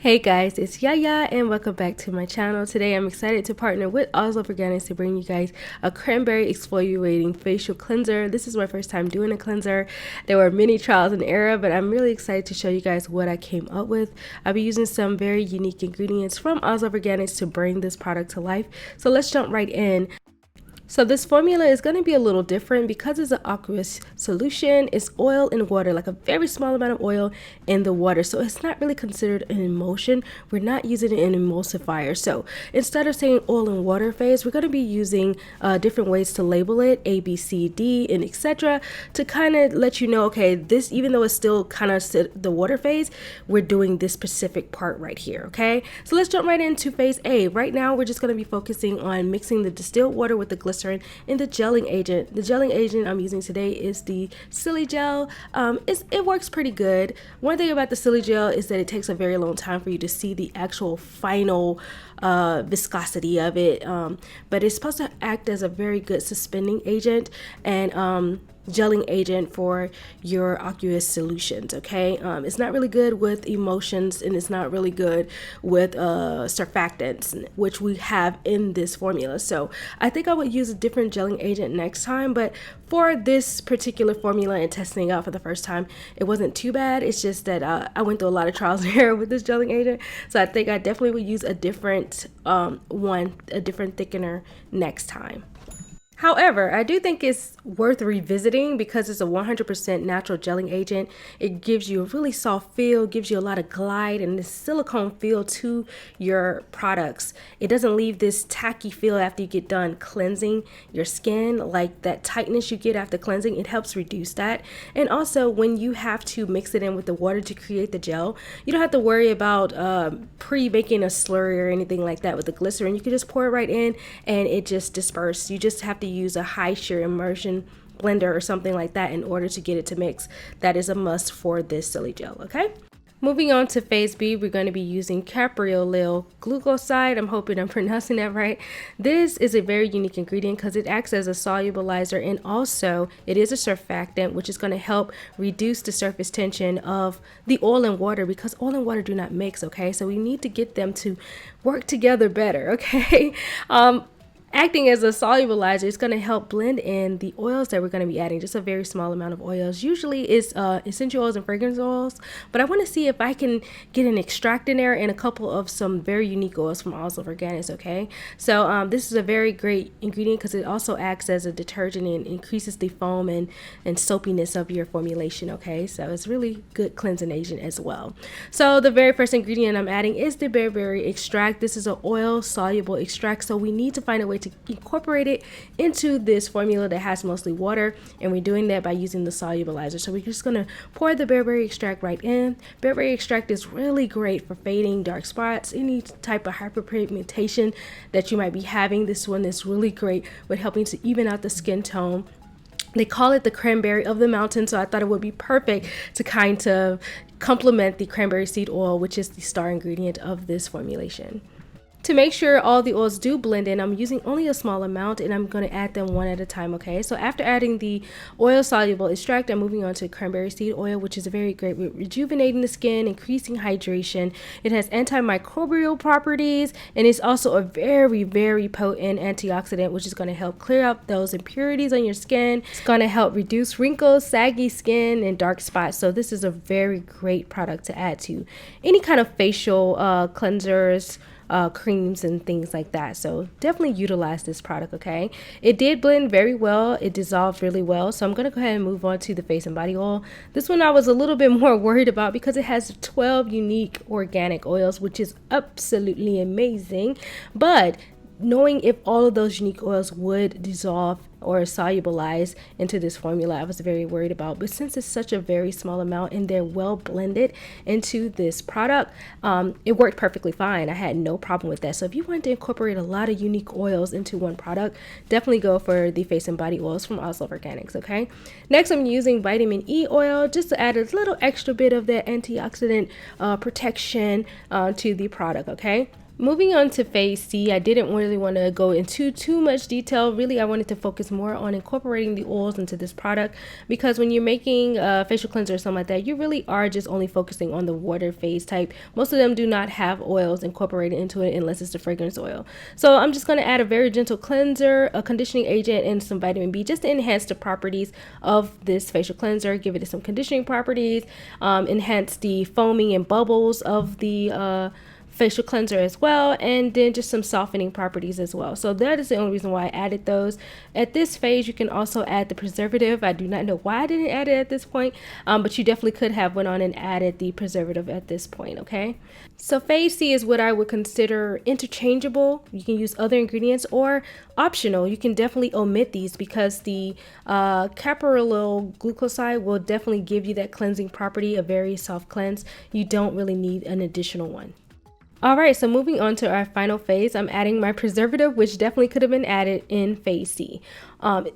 Hey guys, it's Yaya and welcome back to my channel. Today I'm excited to partner with Soluble Organics to bring you guys a cranberry exfoliating facial cleanser. This is my first time doing a cleanser. There were many trials and error, but I'm really excited to show you guys what I came up with. I'll be using some very unique ingredients from Soluble Organics to bring this product to life. So let's jump right in. So this formula is going to be a little different because it's an aqueous solution. It's oil and water, like a very small amount of oil in the water. So it's not really considered an emulsion. We're not using an emulsifier. So instead of saying oil and water phase, we're going to be using different ways to label it, A, B, C, D, and etc. to kind of let you know, okay, this, even though it's still kind of the water phase, we're doing this specific part right here, okay? So let's jump right into phase A. Right now, we're just going to be focusing on mixing the distilled water with the glycerin and the gelling agent. The gelling agent I'm using today is the Siligel. It works pretty good. One thing about the Siligel is that it takes a very long time for you to see the actual final viscosity of it, but it's supposed to act as a very good suspending agent and gelling agent for your aqueous solutions. Okay, it's not really good with emulsions and it's not really good with surfactants, which we have in this formula. So I think I would use a different gelling agent next time, but for this particular formula and testing it out for the first time, it wasn't too bad. It's just that I went through a lot of trials and error with this gelling agent, so I think I definitely would use a different a different thickener next time. However, I do think it's worth revisiting because it's a 100% natural gelling agent. It gives you a really soft feel, gives you a lot of glide and this silicone feel to your products. It doesn't leave this tacky feel after you get done cleansing your skin, like that tightness you get after cleansing. It helps reduce that. And also when you have to mix it in with the water to create the gel, you don't have to worry about pre-making a slurry or anything like that with the glycerin. You can just pour it right in and it just disperses. You just have to use a high shear immersion blender or something like that in order to get it to mix. That is a must for this Siligel, okay? Moving on to phase B, we're going to be using capriolyl glucoside. I'm hoping I'm pronouncing that right. This is a very unique ingredient because it acts as a solubilizer and also it is a surfactant, which is going to help reduce the surface tension of the oil and water because oil and water do not mix, okay? So we need to get them to work together better, okay? Acting as a solubilizer, it's going to help blend in the oils that we're going to be adding, just a very small amount of oils. Usually it's essential oils and fragrance oils, but I want to see if I can get an extract in there and a couple of some very unique oils from Soluble Organics, okay? So this is a very great ingredient because it also acts as a detergent and increases the foam and soapiness of your formulation, okay? So it's really good cleansing agent as well. So the very first ingredient I'm adding is the Bearberry extract. This is an oil soluble extract, so we need to find a way to incorporate it into this formula that has mostly water, and we're doing that by using the solubilizer. So we're just going to pour the Bearberry extract right in. Bearberry extract is really great for fading dark spots, any type of hyperpigmentation that you might be having. This one is really great with helping to even out the skin tone. They call it the cranberry of the mountain, so I thought it would be perfect to kind of complement the cranberry seed oil, which is the star ingredient of this formulation. To make sure all the oils do blend in, I'm using only a small amount and I'm going to add them one at a time, okay? So after adding the oil soluble extract, I'm moving on to cranberry seed oil, which is very great with rejuvenating the skin, increasing hydration. It has antimicrobial properties and it's also a very, very potent antioxidant, which is going to help clear out those impurities on your skin. It's going to help reduce wrinkles, saggy skin, and dark spots. So this is a very great product to add to any kind of facial cleansers, creams and things like that. So definitely utilize this product, okay? It did blend very well. It dissolved really well. So I'm going to go ahead and move on to the face and body oil. This one I was a little bit more worried about because it has 12 unique organic oils, which is absolutely amazing. But knowing if all of those unique oils would dissolve or solubilize into this formula, I was very worried about. But since it's such a very small amount and they're well blended into this product, it worked perfectly fine. I had no problem with that. So if you want to incorporate a lot of unique oils into one product, definitely go for the face and body oils from Soluble Organics, okay? Next, I'm using vitamin E oil just to add a little extra bit of that antioxidant protection to the product, okay? Moving on to phase C, I didn't really want to go into too much detail. Really, I wanted to focus more on incorporating the oils into this product, because when you're making a facial cleanser or something like that, you really are just only focusing on the water phase type. Most of them do not have oils incorporated into it unless it's the fragrance oil. So I'm just going to add a very gentle cleanser, a conditioning agent, and some vitamin B just to enhance the properties of this facial cleanser, give it some conditioning properties, enhance the foaming and bubbles of the facial cleanser as well, and then just some softening properties as well. So that is the only reason why I added those. At this phase, you can also add the preservative. I do not know why I didn't add it at this point, but you definitely could have went on and added the preservative at this point, okay? So phase C is what I would consider interchangeable. You can use other ingredients, or optional. You can definitely omit these, because the caprylyl glucoside will definitely give you that cleansing property, a very soft cleanse. You don't really need an additional one. Alright, so moving on to our final phase, I'm adding my preservative, which definitely could have been added in phase C.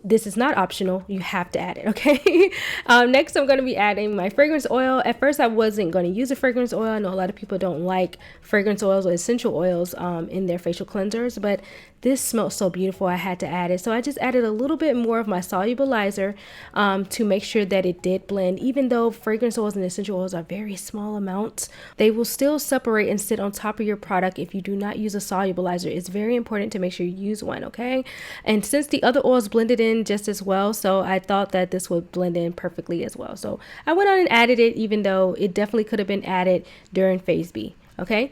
This is not optional, you have to add it, okay? Next, I'm going to be adding my fragrance oil. At first, I wasn't going to use a fragrance oil. I know a lot of people don't like fragrance oils or essential oils in their facial cleansers, but this smells so beautiful, I had to add it. So I just added a little bit more of my solubilizer to make sure that it did blend. Even though fragrance oils and essential oils are very small amounts, they will still separate and sit on top of your product if you do not use a solubilizer. It's very important to make sure you use one, okay? And since the other oils blended in just as well, so I thought that this would blend in perfectly as well. So I went on and added it, even though it definitely could have been added during phase B. Okay,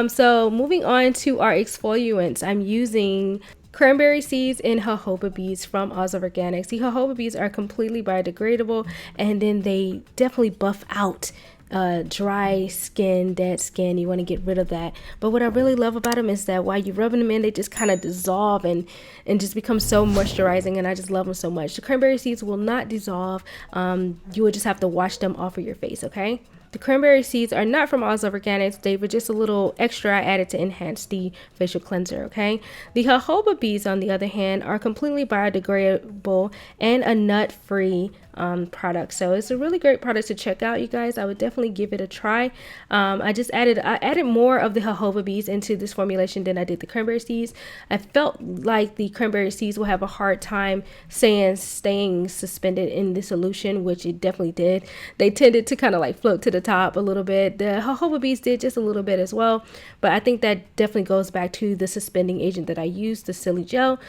so moving on to our exfoliants, I'm using cranberry seeds and jojoba beads from Oz of Organics. The jojoba beads are completely biodegradable, and then they definitely buff out dry skin, dead skin. You want to get rid of that. But what I really love about them is that while you're rubbing them in, they just kind of dissolve and just become so moisturizing, and I just love them so much. The cranberry seeds will not dissolve. You will just have to wash them off of your face, okay? The cranberry seeds are not from Oz of Organics. They were just a little extra I added to enhance the facial cleanser, okay? The jojoba beads, on the other hand, are completely biodegradable and a nut-free product. So it's a really great product to check out, you guys. I would definitely give it a try. I added more of the jojoba beads into this formulation than I did the cranberry seeds. I felt like the cranberry seeds will have a hard time staying suspended in the solution, which it definitely did. They tended to kind of like float to the top a little bit. The jojoba beads did just a little bit as well, but I think that definitely goes back to the suspending agent that I used, the Siligel.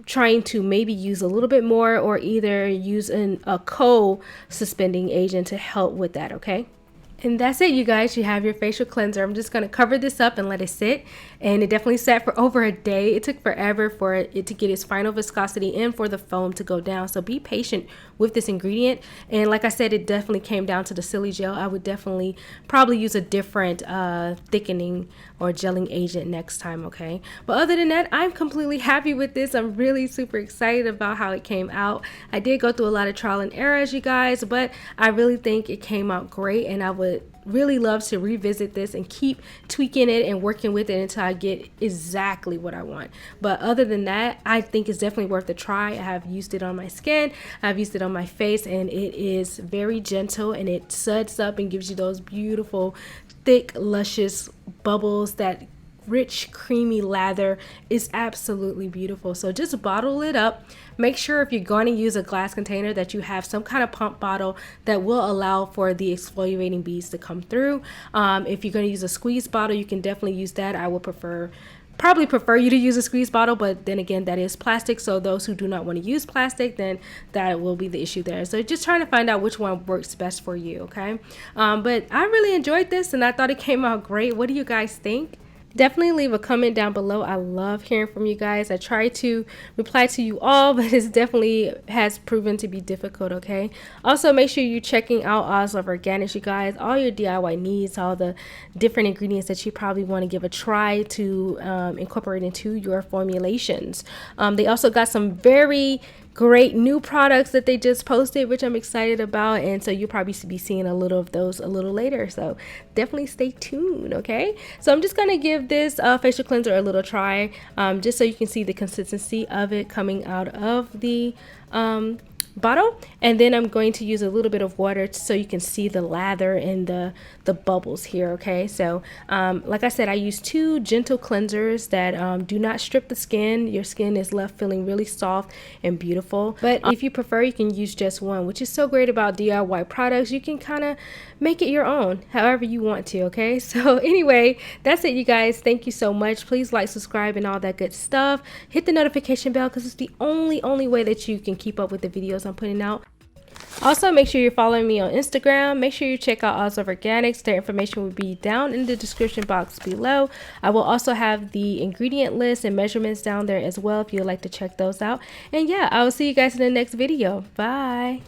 Trying to maybe use a little bit more, or either use a co-suspending agent to help with that, okay? And that's it, you guys. You have your facial cleanser. I'm just going to cover this up and let it sit. And it definitely sat for over a day. It took forever for it to get its final viscosity and for the foam to go down. So be patient with this ingredient. And like I said, it definitely came down to the Siligel. I would definitely probably use a different thickening or gelling agent next time, okay? But other than that, I'm completely happy with this. I'm really super excited about how it came out. I did go through a lot of trial and errors, you guys, but I really think it came out great, and I would really love to revisit this and keep tweaking it and working with it until I get exactly what I want. But other than that, I think it's definitely worth a try. I have used it on my skin, I've used it on my face, and it is very gentle, and it suds up and gives you those beautiful, thick, luscious bubbles. That rich, creamy lather is absolutely beautiful. So just bottle it up. Make sure if you're going to use a glass container that you have some kind of pump bottle that will allow for the exfoliating beads to come through. If you're going to use a squeeze bottle, you can definitely use that. I would probably prefer you to use a squeeze bottle, but then again, that is plastic. So those who do not want to use plastic, then that will be the issue there. So just trying to find out which one works best for you, okay? But I really enjoyed this, and I thought it came out great. What do you guys think? Definitely leave a comment down below. I love hearing from you guys. I try to reply to you all, but it definitely has proven to be difficult, okay? Also, make sure you're checking out Oz of Organics, you guys. All your DIY needs, all the different ingredients that you probably want to give a try to incorporate into your formulations. They also got some very great new products that they just posted, which I'm excited about, and so you'll probably be seeing a little of those a little later, so definitely stay tuned, okay? So I'm just gonna give this facial cleanser a little try, just so you can see the consistency of it coming out of the bottle, and then I'm going to use a little bit of water so you can see the lather and the bubbles here. Okay, so like I said, I use 2 gentle cleansers that do not strip the skin. Your skin is left feeling really soft and beautiful. But if you prefer, you can use just one, which is so great about DIY products. You can kind of make it your own however you want to. Okay, so anyway, that's it, you guys. Thank you so much. Please like, subscribe, and all that good stuff. Hit the notification bell because it's the only way that you can keep up with the videos I'm putting out. Also, make sure you're following me on Instagram. Make sure you check out Oz of Organics. Their information will be down in the description box below. I will also have the ingredient list and measurements down there as well if you'd like to check those out. And yeah, I will see you guys in the next video. Bye.